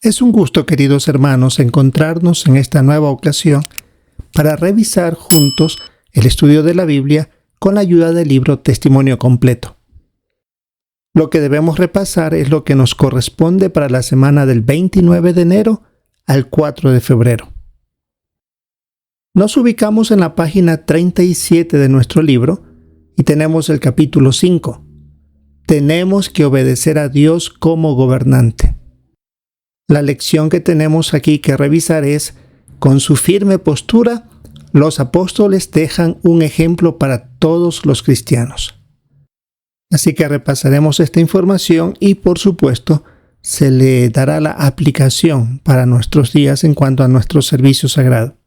Es un gusto, queridos hermanos, encontrarnos en esta nueva ocasión para revisar juntos el estudio de la Biblia con la ayuda del libro Testimonio Completo. Lo que debemos repasar es lo que nos corresponde para la semana del 29 de enero al 4 de febrero. Nos ubicamos en la página 37 de nuestro libro y tenemos el capítulo 5. Tenemos que obedecer a Dios como gobernante. La lección que tenemos aquí que revisar es: con su firme postura, los apóstoles dejan un ejemplo para todos los cristianos. Así que repasaremos esta información y, por supuesto, se le dará la aplicación para nuestros días en cuanto a nuestro servicio sagrado.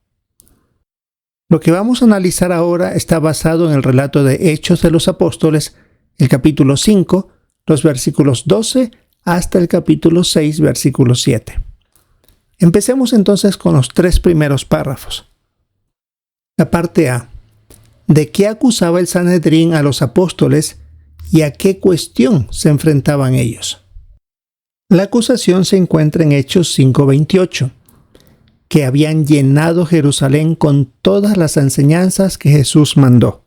Lo que vamos a analizar ahora está basado en el relato de Hechos de los Apóstoles, el capítulo 5, los versículos 12 hasta el capítulo 6, versículo 7. Empecemos entonces con los 3 primeros párrafos. La parte A. ¿De qué acusaba el Sanedrín a los apóstoles y a qué cuestión se enfrentaban ellos? La acusación se encuentra en Hechos 5:28, que habían llenado Jerusalén con todas las enseñanzas que Jesús mandó.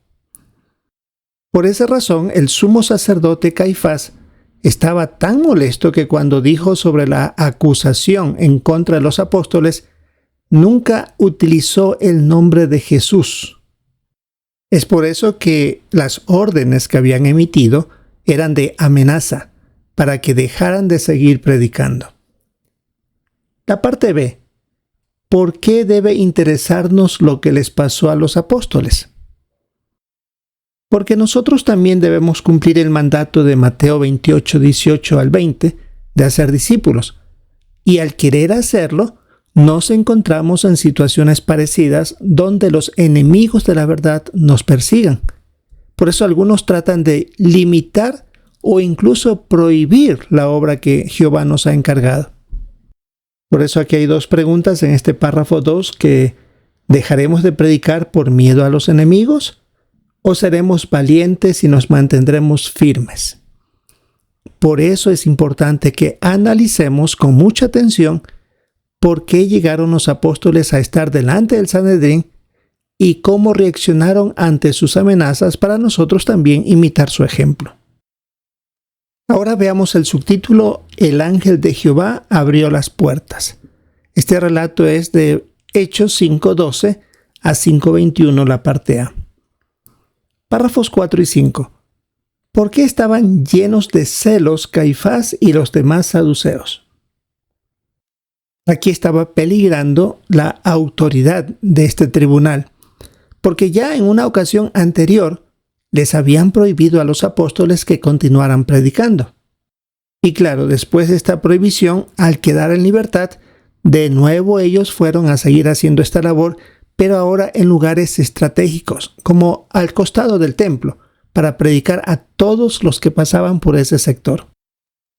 Por esa razón, el sumo sacerdote Caifás estaba tan molesto que cuando dijo sobre la acusación en contra de los apóstoles, nunca utilizó el nombre de Jesús. Es por eso que las órdenes que habían emitido eran de amenaza, para que dejaran de seguir predicando. La parte B. ¿Por qué debe interesarnos lo que les pasó a los apóstoles? Porque nosotros también debemos cumplir el mandato de Mateo 28, 18 al 20, de hacer discípulos. Y al querer hacerlo, nos encontramos en situaciones parecidas donde los enemigos de la verdad nos persigan. Por eso algunos tratan de limitar o incluso prohibir la obra que Jehová nos ha encargado. Por eso aquí hay 2 preguntas en este párrafo 2 que ¿dejaremos de predicar por miedo a los enemigos? ¿O seremos valientes y nos mantendremos firmes? Por eso es importante que analicemos con mucha atención por qué llegaron los apóstoles a estar delante del Sanedrín y cómo reaccionaron ante sus amenazas para nosotros también imitar su ejemplo. Ahora veamos el subtítulo: El ángel de Jehová abrió las puertas. Este relato es de Hechos 5:12 a 5:21, la parte A. Párrafos 4 y 5. ¿Por qué estaban llenos de celos Caifás y los demás saduceos? Aquí estaba peligrando la autoridad de este tribunal, porque ya en una ocasión anterior les habían prohibido a los apóstoles que continuaran predicando. Y claro, después de esta prohibición, al quedar en libertad, de nuevo ellos fueron a seguir haciendo esta labor, pero ahora en lugares estratégicos, como al costado del templo, para predicar a todos los que pasaban por ese sector.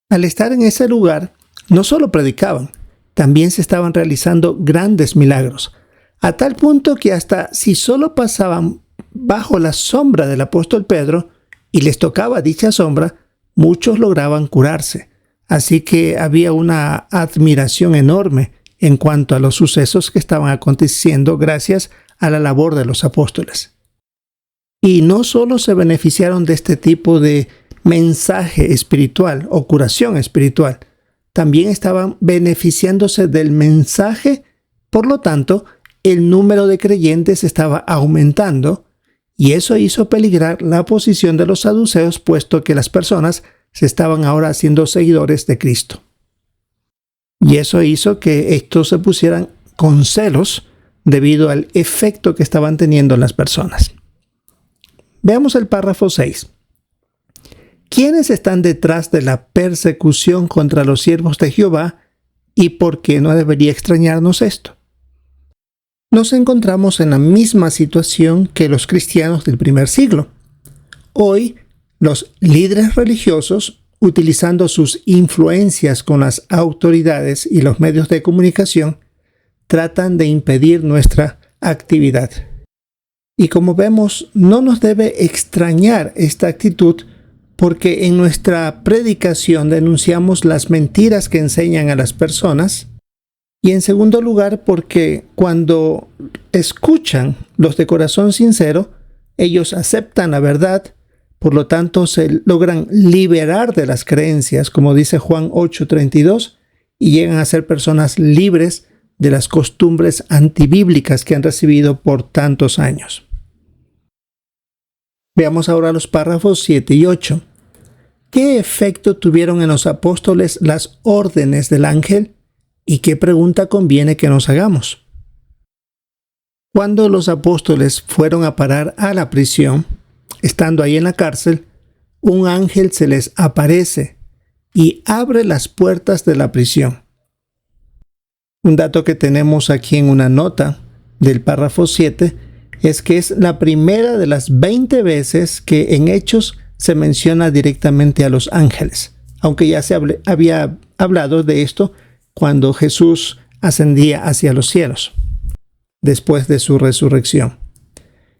Al estar en ese lugar, no solo predicaban, también se estaban realizando grandes milagros, a tal punto que hasta si solo pasaban bajo la sombra del apóstol Pedro y les tocaba dicha sombra, muchos lograban curarse. Así que había una admiración enorme en cuanto a los sucesos que estaban aconteciendo gracias a la labor de los apóstoles. Y no solo se beneficiaron de este tipo de mensaje espiritual o curación espiritual, también estaban beneficiándose del mensaje. Por lo tanto, el número de creyentes estaba aumentando y eso hizo peligrar la posición de los saduceos, puesto que las personas se estaban ahora haciendo seguidores de Cristo. Y eso hizo que estos se pusieran con celos debido al efecto que estaban teniendo las personas. Veamos el párrafo 6. ¿Quiénes están detrás de la persecución contra los siervos de Jehová y por qué no debería extrañarnos esto? Nos encontramos en la misma situación que los cristianos del primer siglo. Hoy, los líderes religiosos, utilizando sus influencias con las autoridades y los medios de comunicación, tratan de impedir nuestra actividad. Y como vemos, no nos debe extrañar esta actitud, porque en nuestra predicación denunciamos las mentiras que enseñan a las personas. Y en segundo lugar, porque cuando escuchan los de corazón sincero, ellos aceptan la verdad, por lo tanto se logran liberar de las creencias, como dice Juan 8:32, y llegan a ser personas libres de las costumbres antibíblicas que han recibido por tantos años. Veamos ahora los párrafos 7 y 8. ¿Qué efecto tuvieron en los apóstoles las órdenes del ángel? ¿Y qué pregunta conviene que nos hagamos? Cuando los apóstoles fueron a parar a la prisión, estando ahí en la cárcel, un ángel se les aparece y abre las puertas de la prisión. Un dato que tenemos aquí en una nota del párrafo 7 es que es la primera de las 20 veces que en Hechos se menciona directamente a los ángeles, aunque ya se había hablado de esto cuando Jesús ascendía hacia los cielos, después de su resurrección.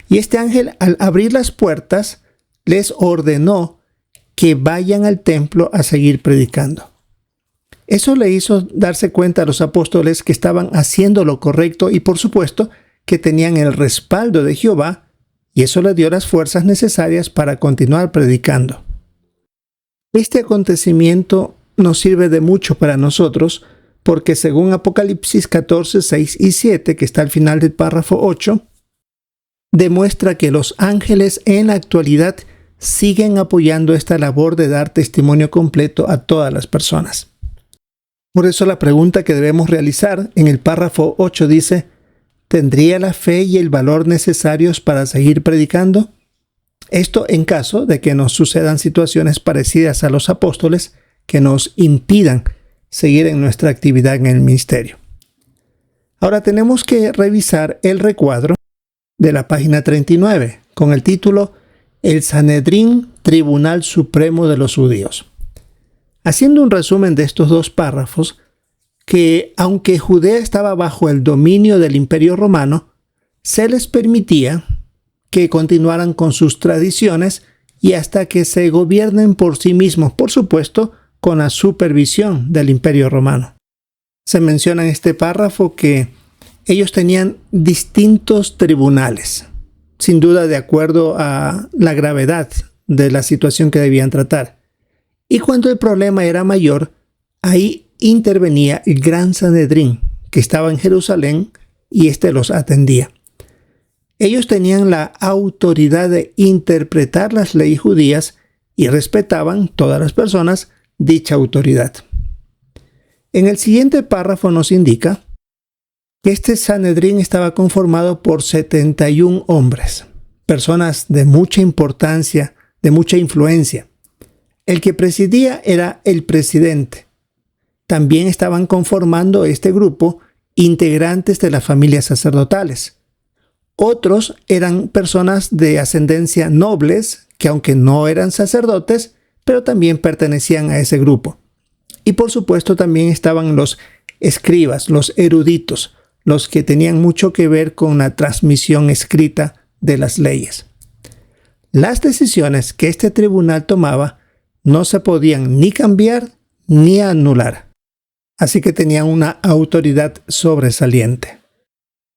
Y este ángel, al abrir las puertas, les ordenó que vayan al templo a seguir predicando. Eso le hizo darse cuenta a los apóstoles que estaban haciendo lo correcto y, por supuesto, que tenían el respaldo de Jehová, y eso les dio las fuerzas necesarias para continuar predicando. Este acontecimiento nos sirve de mucho para nosotros, porque según Apocalipsis 14, 6 y 7, que está al final del párrafo 8, demuestra que los ángeles en la actualidad siguen apoyando esta labor de dar testimonio completo a todas las personas. Por eso la pregunta que debemos realizar en el párrafo 8 dice: ¿tendría la fe y el valor necesarios para seguir predicando? Esto en caso de que nos sucedan situaciones parecidas a los apóstoles que nos impidan seguir en nuestra actividad en el ministerio. Ahora tenemos que revisar el recuadro de la página 39 con el título El Sanedrín, Tribunal Supremo de los Judíos. Haciendo un resumen de estos dos párrafos, que aunque Judea estaba bajo el dominio del Imperio Romano, se les permitía que continuaran con sus tradiciones y hasta que se gobiernen por sí mismos, por supuesto, con la supervisión del Imperio Romano. Se menciona en este párrafo que ellos tenían distintos tribunales, sin duda de acuerdo a la gravedad de la situación que debían tratar. Y cuando el problema era mayor, ahí intervenía el Gran Sanedrín, que estaba en Jerusalén, y éste los atendía. Ellos tenían la autoridad de interpretar las leyes judías y respetaban todas las personas dicha autoridad. En el siguiente párrafo nos indica que este Sanedrín estaba conformado por 71 hombres, personas de mucha importancia, de mucha influencia. El que presidía era el presidente. También estaban conformando este grupo integrantes de las familias sacerdotales. Otros eran personas de ascendencia nobles, que aunque no eran sacerdotes, pero también pertenecían a ese grupo. Y por supuesto también estaban los escribas, los eruditos, los que tenían mucho que ver con la transmisión escrita de las leyes. Las decisiones que este tribunal tomaba no se podían ni cambiar ni anular. Así que tenían una autoridad sobresaliente.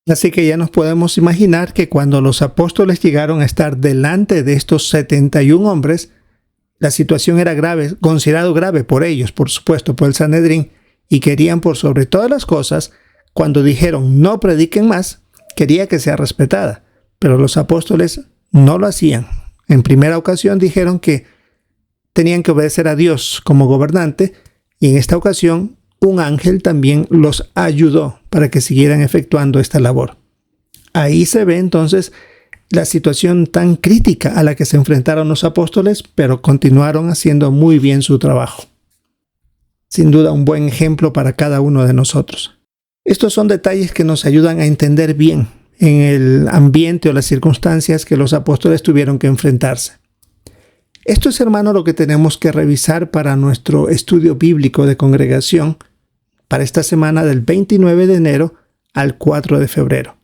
Así que ya nos podemos imaginar que cuando los apóstoles llegaron a estar delante de estos 71 hombres, la situación era grave, considerado grave por ellos, por supuesto, por el Sanedrín, y querían por sobre todas las cosas, cuando dijeron no prediquen más, quería que sea respetada. Pero los apóstoles no lo hacían. En primera ocasión dijeron que tenían que obedecer a Dios como gobernante, y en esta ocasión un ángel también los ayudó para que siguieran efectuando esta labor. Ahí se ve entonces la situación tan crítica a la que se enfrentaron los apóstoles, pero continuaron haciendo muy bien su trabajo. Sin duda un buen ejemplo para cada uno de nosotros. Estos son detalles que nos ayudan a entender bien en el ambiente o las circunstancias que los apóstoles tuvieron que enfrentarse. Esto es, hermano, lo que tenemos que revisar para nuestro estudio bíblico de congregación para esta semana del 29 de enero al 4 de febrero.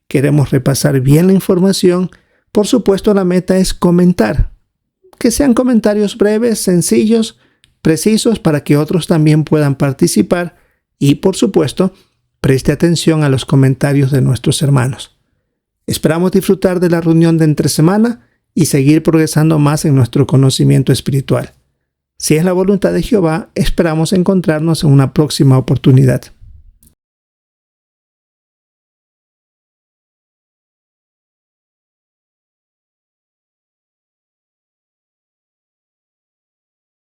Queremos repasar bien la información. Por supuesto, la meta es comentar que sean comentarios breves, sencillos, precisos para que otros también puedan participar y, por supuesto, preste atención a los comentarios de nuestros hermanos. Esperamos disfrutar de la reunión de entre semana y seguir progresando más en nuestro conocimiento espiritual. Si es la voluntad de Jehová, esperamos encontrarnos en una próxima oportunidad.